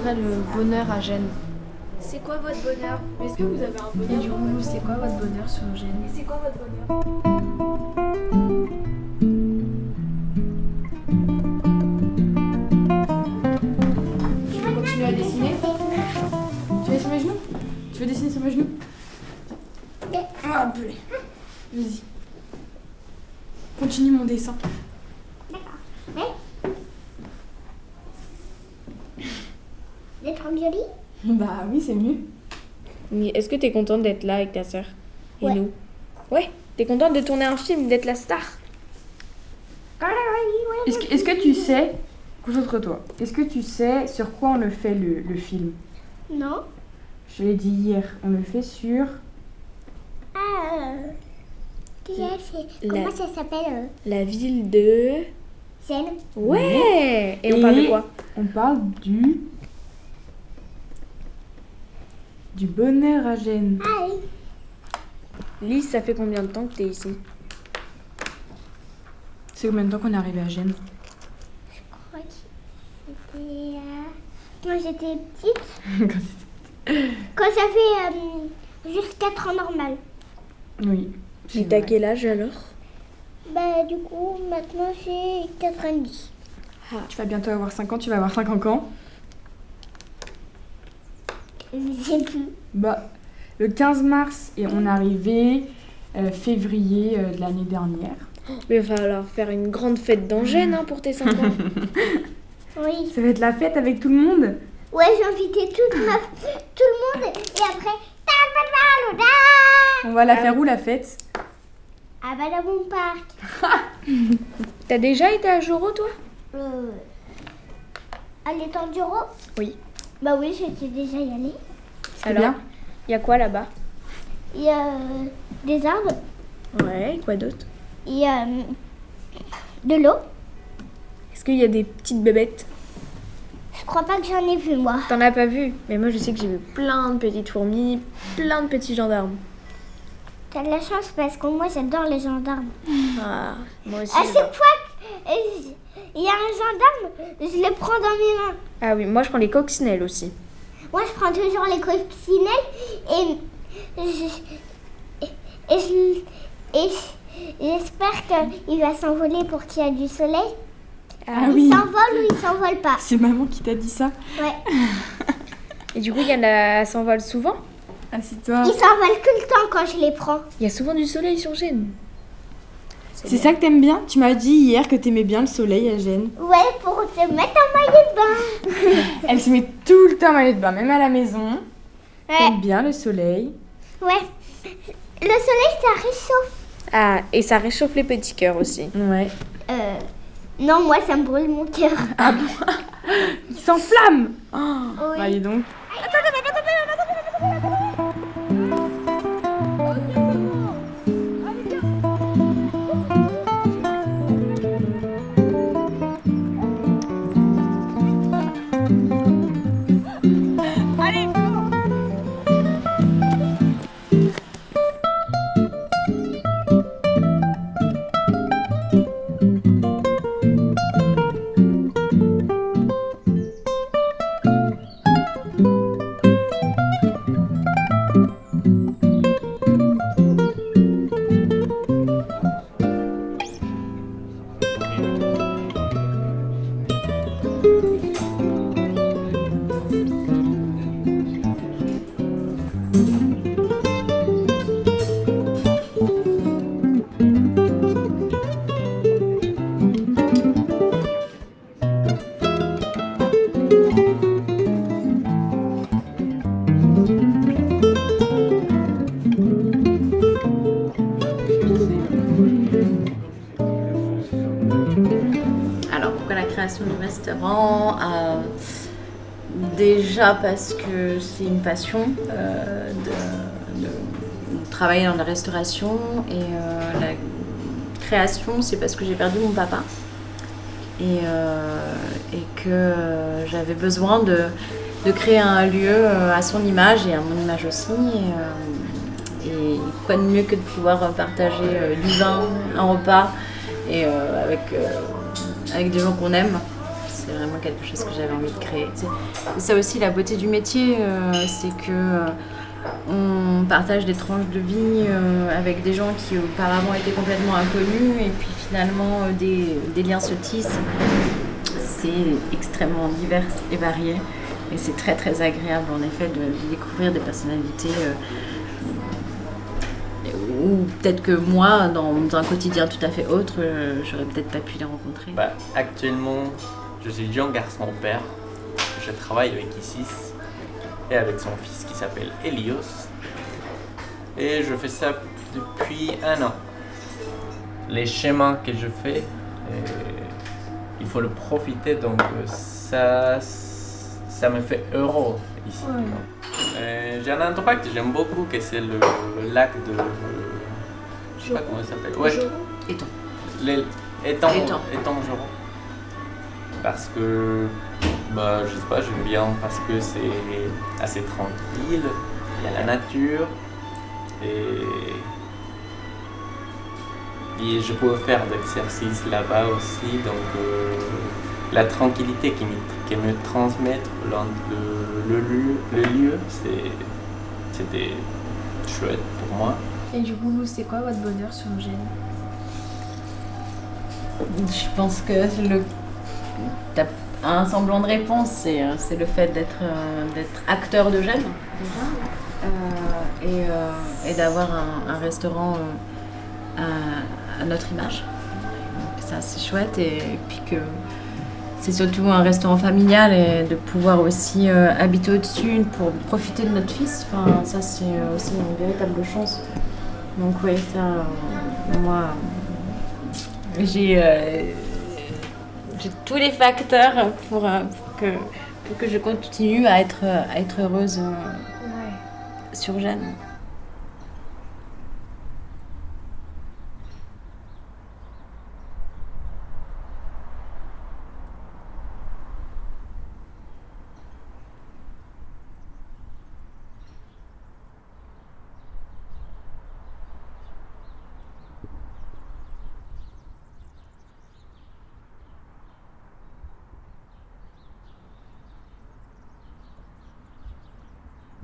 serait le bonheur à Gênes. C'est quoi votre bonheur? Est-ce que vous avez un bonheur? Et du coup, c'est quoi votre bonheur sur Gênes? Et c'est quoi votre bonheur? Tu veux continuer à dessiner? Tu veux sur mes genoux? Tu veux dessiner sur mes genoux? Ah, purée. Vas-y. Continue mon dessin. D'être jolie? Bah oui, c'est mieux. Mais est-ce que t'es contente d'être là avec ta sœur et Ouais. nous? Ouais, t'es contente de tourner un film, d'être la star? Est-ce que tu sais... Concentre-toi. Est-ce que tu sais sur quoi on le fait le film? Non. Je l'ai dit hier. On le fait sur... Comment ça s'appelle La ville de... Gênes. Ouais. Et on parle de quoi? On parle du bonheur à Gênes. Ah oui. Lise, ça fait combien de temps que t'es ici? C'est combien de temps qu'on est arrivé à Gênes? Je crois que c'était quand j'étais petite. Quand j'avais juste 4 ans normal. Oui. Mais c'est t'as vrai. quel âge alors? Bah du coup maintenant j'ai 90. Tu vas bientôt avoir 5 ans. Tu vas avoir 5 ans quand? Je sais plus. Bah, le 15 mars et on est arrivé février de l'année dernière. Mais il va falloir faire une grande fête dans Gênes pour tes 5 ans. Oui. Ça va être la fête avec tout le monde. Ouais, j'ai invité tout le monde et après On va la faire où la fête? à Badabon Park. T'as déjà été à Joro toi? À l'étang du Roi. Oui. Bah oui, j'étais déjà y allée. C'est Alors, bien. il y a quoi là-bas? Il y a des arbres, Ouais, quoi d'autre? il y a de l'eau. Est-ce qu'il y a des petites bébêtes? Je crois pas que j'en ai vu moi. T'en as pas vu? Mais moi je sais que j'ai vu plein de petites fourmis, plein de petits gendarmes. T'as de la chance parce que moi j'adore les gendarmes. Ah, moi aussi. À j'adore. chaque fois qu'il y a un gendarme, je le prends dans mes mains. Ah oui, moi je prends les coccinelles aussi. Moi je prends toujours les coccinelles et j'espère qu'il va s'envoler pour qu'il y ait du soleil. Ah Il oui. s'envole ou il s'envole pas. C'est maman qui t'a dit ça. Ouais. Et du coup, il y en a s'envolent souvent. Assis-toi. Ils s'envolent tout le temps quand je les prends. Il y a souvent du soleil sur Gênes. C'est ça que t'aimes bien? Tu m'as dit hier que t'aimais bien le soleil à Gênes. Ouais, pour te mettre en maillot de bain. Elle se met tout le temps en maillot de bain, même à la maison. Ouais. T'aimes bien le soleil. Ouais. Le soleil, ça réchauffe. Ah, et ça réchauffe les petits cœurs aussi. Ouais. Non, moi, ça me brûle mon cœur. Il s'enflamme. Oh, Oui. bah, dis donc. Alors, pourquoi la création du restaurant? Déjà parce que c'est une passion de travailler dans la restauration et la création, c'est parce que j'ai perdu mon papa et que j'avais besoin de créer un lieu à son image et à mon image aussi. Et quoi de mieux que de pouvoir partager du vin, un repas et avec des gens qu'on aime. c'est vraiment quelque chose que j'avais envie de créer. C'est ça aussi la beauté du métier, c'est que on partage des tranches de vie avec des gens qui auparavant étaient complètement inconnus et puis finalement des liens se tissent. C'est extrêmement divers et varié et c'est très très agréable en effet de découvrir des personnalités ou peut-être que moi, dans un quotidien tout à fait autre, j'aurais peut-être pas pu les rencontrer. Actuellement, je suis jeune garçon au père. Je travaille avec Isis et avec son fils qui s'appelle Elios. Et je fais ça depuis 1 an. Les schémas que je fais, il faut le profiter, donc ça me fait heureux ici. Ouais. J'ai un endroit que j'aime beaucoup, que c'est le lac de... Je sais pas comment ça s'appelle. Ouais. Étang. Étang Joron. Parce que, je sais pas, j'aime bien parce que c'est assez tranquille, il y a la nature et je peux faire d'exercices là-bas aussi, donc la tranquillité qui me transmet le lieu, c'était chouette pour moi. Et du coup, c'est quoi votre bonheur sur Gênes? Je pense que t'as un semblant de réponse, c'est le fait d'être acteur de Gênes déjà, et d'avoir un restaurant à notre image. Donc ça c'est chouette et puis que c'est surtout un restaurant familial et de pouvoir aussi habiter au-dessus pour profiter de notre fils. Enfin, ça c'est aussi une véritable chance. Donc oui, ça, moi, j'ai tous les facteurs pour que je continue à être heureuse sur Gênes.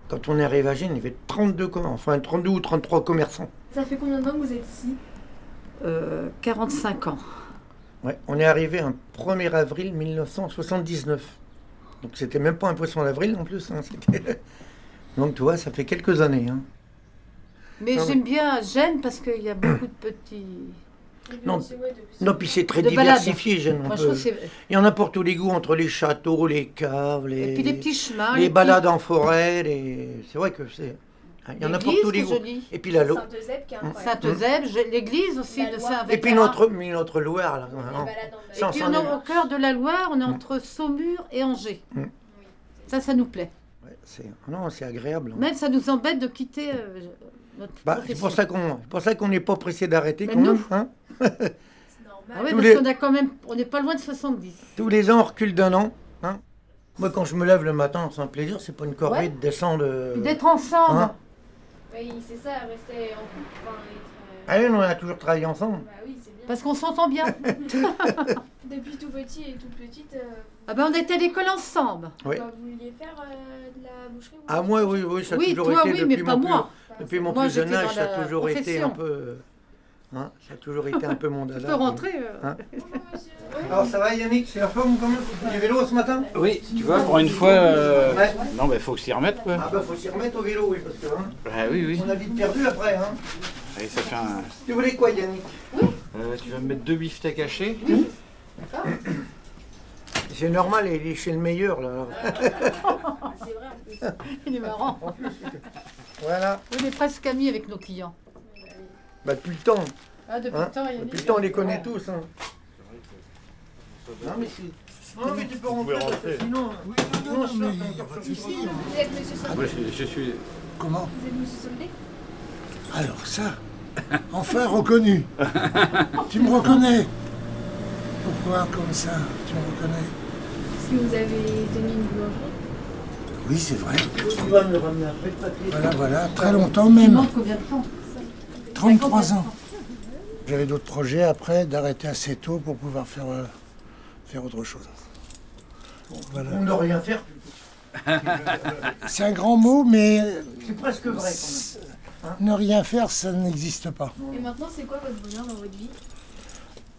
Quand on est arrivé à Gênes, il y avait 32 ou 33 commerçants. Ça fait combien de temps que vous êtes ici? 45 ans. Ouais, on est arrivé un 1er avril 1979. Donc c'était même pas un poisson d'avril en plus. Hein, donc tu vois, ça fait quelques années. Hein. Mais j'aime bien Gênes parce qu'il y a beaucoup de petits... Non, puis c'est très diversifié, Gênes. Il y en a pour tous les goûts, entre les châteaux, les caves, et puis les petits chemins. Les balades en forêt, c'est vrai que c'est... Il y en a pour tous les goûts. Et puis la Sainte-Eusèbe qui est incroyable. Sainte-Eusèbe, l'église aussi de Saint-Vétéran. Et puis notre Loire. Là, et puis on est au cœur de la Loire, on est entre Saumur et Angers. Ça nous plaît. Ouais, c'est agréable. Même ça nous embête de quitter notre profession. C'est pour ça qu'on n'est pas pressé d'arrêter quand nous, même. Hein. C'est normal. Parce qu'on a quand même, on n'est pas loin de 70. Tous les ans, on recule d'1 an. Hein. Moi, quand je me lève le matin, c'est un plaisir, c'est pas une corvée de descendre... D'être ensemble. Hein. Oui, c'est ça, rester en couple. Ah oui, on a toujours travaillé ensemble. Bah oui, c'est bien. Parce qu'on s'entend bien. Depuis tout petit et toute petite... on était à l'école ensemble. Oui. Vous vouliez faire de la boucherie? Ah moi, oui, ça a toujours toi, été mais pas moi. Depuis mon plus jeune âge, ça a toujours été un peu... Hein, ça a toujours été un peu mon dada. Tu peux rentrer. Hein. Alors ça va Yannick, c'est la forme quand même? Du vélo ce matin? Oui, tu vois, pour une fois... Non, mais faut s'y remettre, quoi. Ah faut s'y remettre au vélo, oui, parce que... Hein, oui. On a vite perdu après, hein. Allez, ça fait un... Tu voulais quoi, Yannick? Tu vas me mettre 2 beefsteaks hachés. Oui. D'accord. C'est normal, il est chez le meilleur, là. C'est vrai, en plus. Il est marrant. Voilà. On est presque amis avec nos clients. Depuis le temps. Ah, depuis le temps, on les connaît tous. Hein. Non, mais tu peux rentrer, parce que sinon... Non, mais ici... Vous êtes monsieur Soldé? Je suis... Comment? Vous êtes monsieur Soldé? Alors ça, enfin reconnu. Tu me reconnais? Pourquoi comme ça, tu me reconnais? Parce que vous avez tenu une boulangerie? Oui, c'est vrai. Tu vas me le ramener après, le papier. Voilà, très longtemps même. Combien de temps? 33 ans. J'avais d'autres projets après, d'arrêter assez tôt pour pouvoir faire autre chose. Voilà. On ne rien faire. C'est un grand mot, mais C'est presque vrai quand même. ne rien faire, ça n'existe pas. Et maintenant, c'est quoi votre bonheur dans votre vie?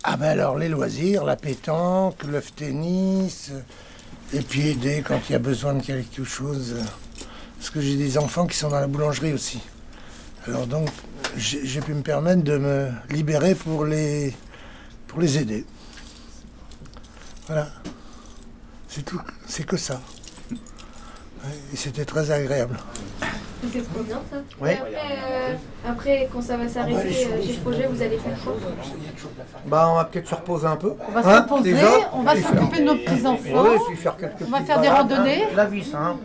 Ah ben alors, les loisirs, la pétanque, le tennis, et puis aider quand il y a besoin de quelque chose. Parce que j'ai des enfants qui sont dans la boulangerie aussi. Alors donc, j'ai pu me permettre de me libérer pour les aider. Voilà. C'est tout, c'est que ça. Ouais, et c'était très agréable. C'est trop bien ça. Ouais. Et après, quand ça va s'arrêter chez ce projet, vous allez faire quoi? Bah, on va peut-être se reposer un peu. On va se reposer, déjà, on va et faire- s'occuper de nos petits-enfants. Ouais, puis faire quelques On va petites faire des balades. randonnées. La vie, ça, hein.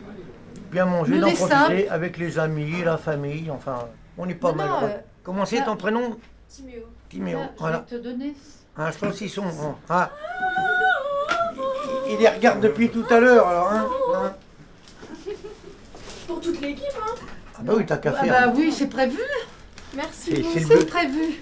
Bien manger, Nous, d'en les profiter avec les amis, la famille, enfin, on n'est pas Non, malheureux. Comment c'est là- ton prénom? Timéo. Timéo, Là, je voilà. vais te donner. Un saucisson. Hein. Ah. Il les regarde depuis tout à l'heure, alors, hein. Pour toute l'équipe, hein. Ah bah oui, t'as qu'à Ah faire. bah oui, c'est prévu. Merci. C'est le C'est but. prévu.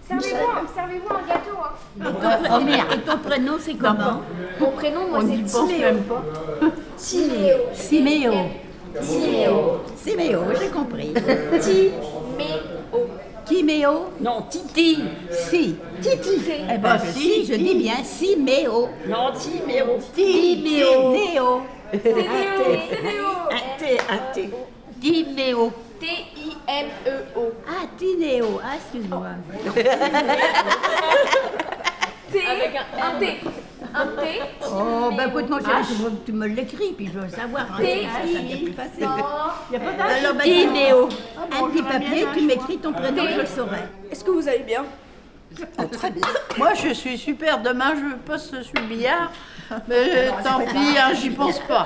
Servez-vous un gâteau. Hein. Et ton prénom, c'est comment? Mon prénom, moi, c'est Timéo. Timéo. Siméo. Timéo. Siméo, j'ai compris. Timéo. Timéo? Non, Titi. Si. Titi. Eh ben, si, je dis bien Siméo. Non, Timéo. Timéo. Néo. C'est Néo. Un T, un T. Timéo. T-I-M-E-O. Ah, Tinéo. Ah, excuse-moi. T. Un T. Un T. Oh, ben écoute, mon chéri, tu me l'écris, puis je veux savoir. Hein, T. ça devient plus facile. Il n'y a pas Alors, ben, Timéo. Un petit papier, tu m'écris ton prénom, je le saurai. Est-ce que vous allez bien? Oh, très bien. Moi, je suis super. Demain, je poste sur le billard. Mais tant pis, hein, j'y pense pas.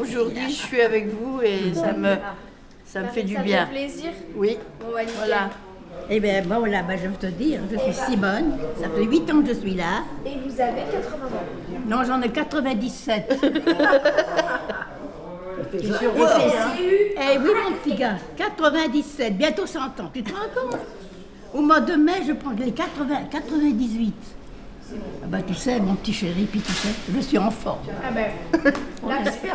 Aujourd'hui, je suis avec vous et ça me fait du bien. Ça fait plaisir. Oui, Bon, bah, nickel. voilà. Eh bien, bon, là, ben, je vais te dire, je suis Simone. Ça fait 8 ans que je suis là. Et vous avez 80 ans. Non, j'en ai 97. C'est eu. Eh oui, mon petit gars, 97, bientôt 100 ans. Tu te rends compte? Au mois de mai, je prends les 98. Ah bah, tu sais, mon petit chéri, puis tu sais, je suis en forme. Ah ben,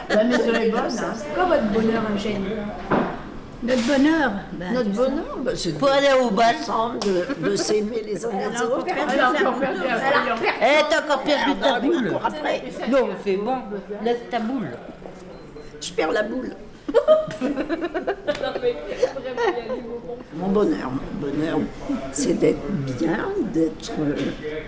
La maison est bonne. Hein. c'est quoi votre bonheur, Eugène? Notre bonheur, ben, Notre tu sais, bonheur, bah, c'est pour aller au bas ensemble, de s'aimer les uns les elle a encore autres. perdu sa boule. Eh, t'as encore perdu ta boule. Après. Non, c'est bon, lève ta boule. Je perds la boule. Mon bonheur, c'est d'être bien, d'être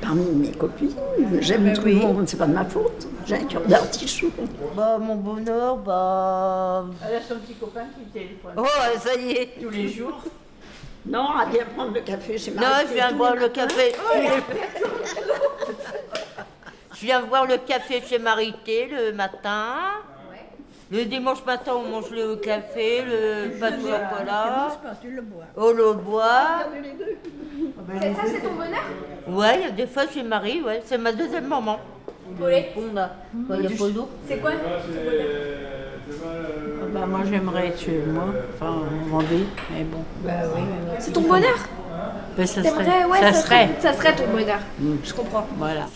parmi mes copines. J'aime tout le monde, c'est pas de ma faute. J'ai un cœur d'artichaut. Bah, mon bonheur, bah. Elle a son petit copain qui téléphone. Oh, ça y est. Tous les jours. Non, elle vient prendre le café chez Marie. Non, je viens boire le café. Je viens boire le café chez Marité le matin. Le dimanche matin, on mange le café, le pain de chocolat. Tu le bois. On le boit. Ça, c'est ton bonheur? Ouais, il y a des fois chez Marie, ouais. C'est ma deuxième maman. Paulette. C'est quoi? Bah, moi, j'aimerais être chez moi, enfin, en Vendée, mais bon. C'est ton bonheur? Ben, ça T'aimerais, serait. ouais, ça serait. ça serait ton bonheur. Je comprends. Voilà.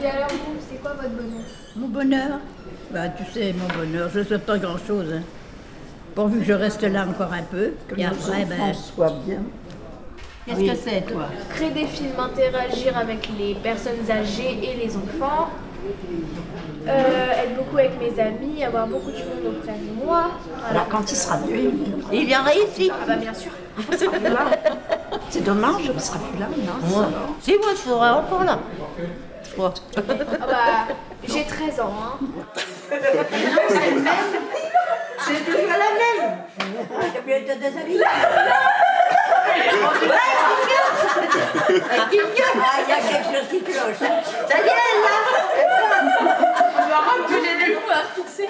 Et alors vous, c'est quoi votre bonheur? Mon bonheur, bah, tu sais, mon bonheur, je ne souhaite pas grand-chose. Hein. Pourvu que je reste là encore un peu. Et après, ben, Soit bien. qu'est-ce que c'est, toi? Créer des films, interagir avec les personnes âgées et les enfants. Être beaucoup avec mes amis, avoir beaucoup de monde auprès de moi. Alors, quand il sera vieux, Il viendra ici. Ah bah bien sûr. il sera plus là. C'est dommage, il ne sera plus là, non? Moi, si, moi, je serai encore là. Je crois. Ah bah j'ai 13 ans. Hein. C'est toujours la même. T'as bien été des amis? Il y a quelque chose qui cloche. Ça y est, là. On va ramener les coups à fixer.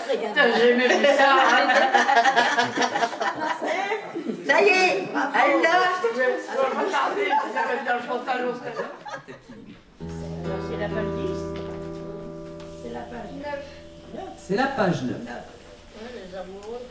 Putain, j'ai aimé ça. Ça y est, elle l'a. C'est la page 10. C'est la page 9. C'est la page 9. Les amoureux.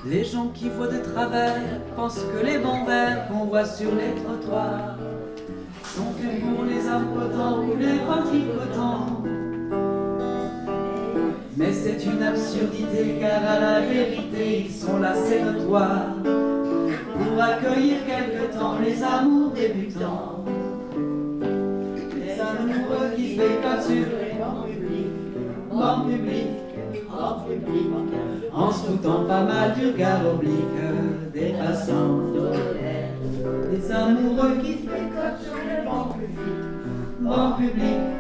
Les gens qui voient de travers pensent que les bancs verts qu'on voit sur les trottoirs sont faits pour les impotents ou les ventripotents. Mais c'est une absurdité car à la vérité ils sont là, c'est notoire, pour accueillir quelque temps les amours débutants. Les amoureux qui se bécotent sur les bancs publics, en se foutant pas mal du regard oblique des passants. Les amoureux qui se bécotent sur les bancs publics,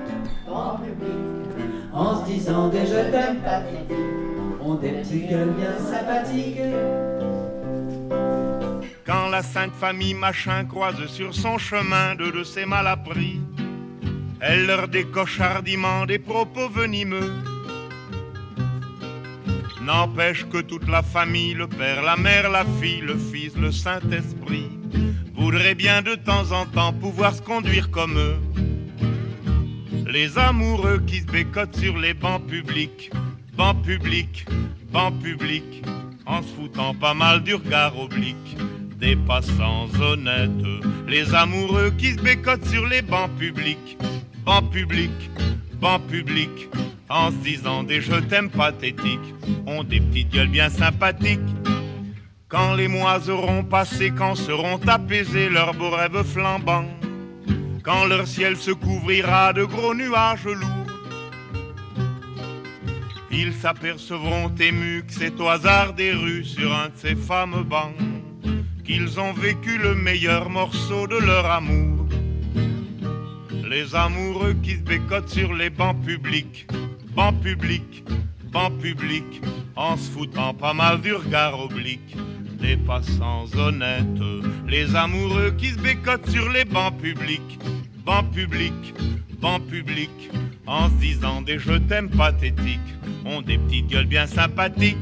en se disant des je t'aime pathétiques, ont des petits gueules bien sympathiques. Quand la Sainte Famille machin croise sur son chemin de ces malappris, elle leur décoche hardiment des propos venimeux. N'empêche que toute la famille, le père, la mère, la fille, le fils, le Saint-Esprit, voudraient bien de temps en temps pouvoir se conduire comme eux. Les amoureux qui se bécotent sur les bancs publics, en se foutant pas mal du regard oblique des passants honnêtes. Les amoureux qui se bécotent sur les bancs publics, en se disant des je t'aime pathétiques, ont des petites gueules bien sympathiques. Quand les mois auront passé, quand seront apaisés leurs beaux rêves flambants, quand leur ciel se couvrira de gros nuages lourds, ils s'apercevront émus que c'est au hasard des rues, sur un de ces fameux bancs, qu'ils ont vécu le meilleur morceau de leur amour. Les amoureux qui se bécotent sur les bancs publics, en se foutant pas mal du regard oblique des passants honnêtes. Les amoureux qui se bécotent sur les bancs publics, en se disant des je t'aime pathétiques, ont des petites gueules bien sympathiques.